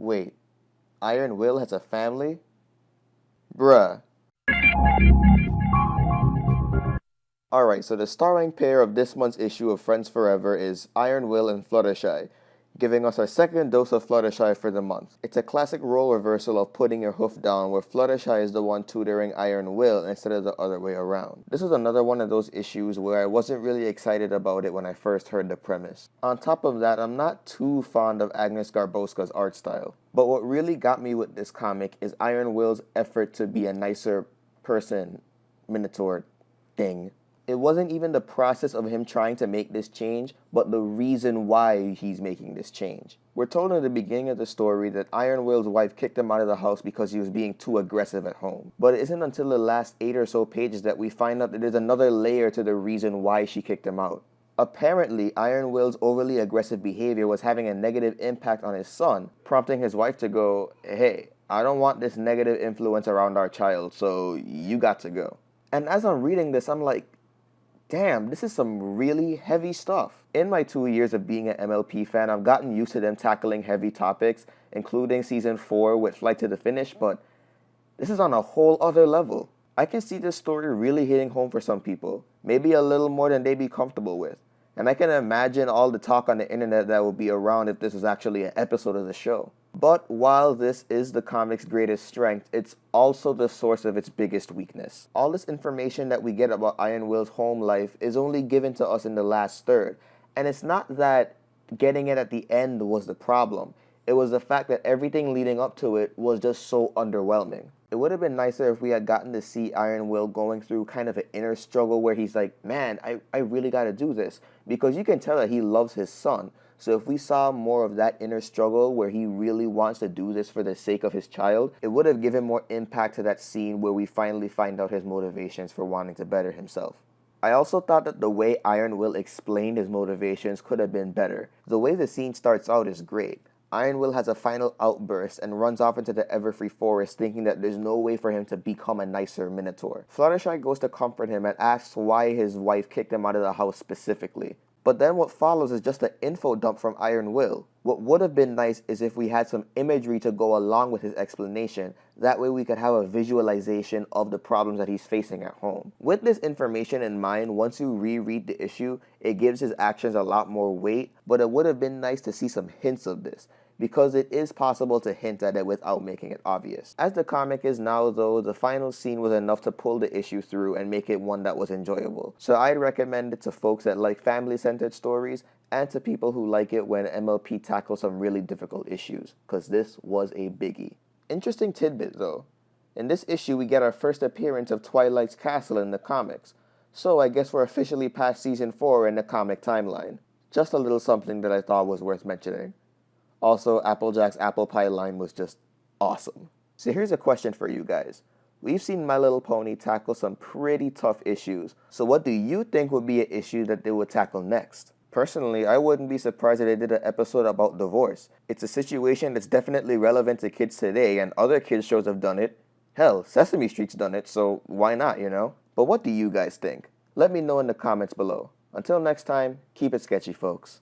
Wait, Iron Will has a family? Bruh. Alright, so the starring pair of this month's issue of Friends Forever is Iron Will and Fluttershy, giving us our second dose of Fluttershy for the month. It's a classic role reversal of putting your hoof down where Fluttershy is the one tutoring Iron Will instead of the other way around. This was another one of those issues where I wasn't really excited about it when I first heard the premise. On top of that, I'm not too fond of Agnes Garboska's art style. But what really got me with this comic is Iron Will's effort to be a nicer person, Minotaur thing. It wasn't even the process of him trying to make this change, but the reason why he's making this change. We're told in the beginning of the story that Iron Will's wife kicked him out of the house because he was being too aggressive at home. But it isn't until the last 8 or so pages that we find out that there's another layer to the reason why she kicked him out. Apparently, Iron Will's overly aggressive behavior was having a negative impact on his son, prompting his wife to go, "Hey, I don't want this negative influence around our child, so you got to go." And as I'm reading this, I'm like, damn, this is some really heavy stuff. In my 2 years of being an MLP fan, I've gotten used to them tackling heavy topics, including Season 4 with Flight to the Finish, but this is on a whole other level. I can see this story really hitting home for some people, maybe a little more than they'd be comfortable with. And I can imagine all the talk on the internet that would be around if this was actually an episode of the show. But while this is the comic's greatest strength, it's also the source of its biggest weakness. All this information that we get about Iron Will's home life is only given to us in the last third. And it's not that getting it at the end was the problem. It was the fact that everything leading up to it was just so underwhelming. It would have been nicer if we had gotten to see Iron Will going through kind of an inner struggle where he's like, man, I really got to do this. Because you can tell that he loves his son. So if we saw more of that inner struggle where he really wants to do this for the sake of his child, it would have given more impact to that scene where we finally find out his motivations for wanting to better himself. I also thought that the way Iron Will explained his motivations could have been better. The way the scene starts out is great. Iron Will has a final outburst and runs off into the Everfree forest thinking that there's no way for him to become a nicer Minotaur. Fluttershy goes to comfort him and asks why his wife kicked him out of the house specifically. But then what follows is just an info dump from Iron Will. What would have been nice is if we had some imagery to go along with his explanation. That way we could have a visualization of the problems that he's facing at home. With this information in mind, once you reread the issue, it gives his actions a lot more weight, but it would have been nice to see some hints of this, because it is possible to hint at it without making it obvious. As the comic is now though, the final scene was enough to pull the issue through and make it one that was enjoyable. So I'd recommend it to folks that like family-centered stories and to people who like it when MLP tackles some really difficult issues, because this was a biggie. Interesting tidbit though. In this issue we get our first appearance of Twilight's castle in the comics. So I guess we're officially past Season 4 in the comic timeline. Just a little something that I thought was worth mentioning. Also, Applejack's apple pie line was just awesome. So here's a question for you guys. We've seen My Little Pony tackle some pretty tough issues. So what do you think would be an issue that they would tackle next? Personally, I wouldn't be surprised if they did an episode about divorce. It's a situation that's definitely relevant to kids today, and other kids shows have done it. Hell, Sesame Street's done it, so why not, you know? But what do you guys think? Let me know in the comments below. Until next time, keep it sketchy, folks.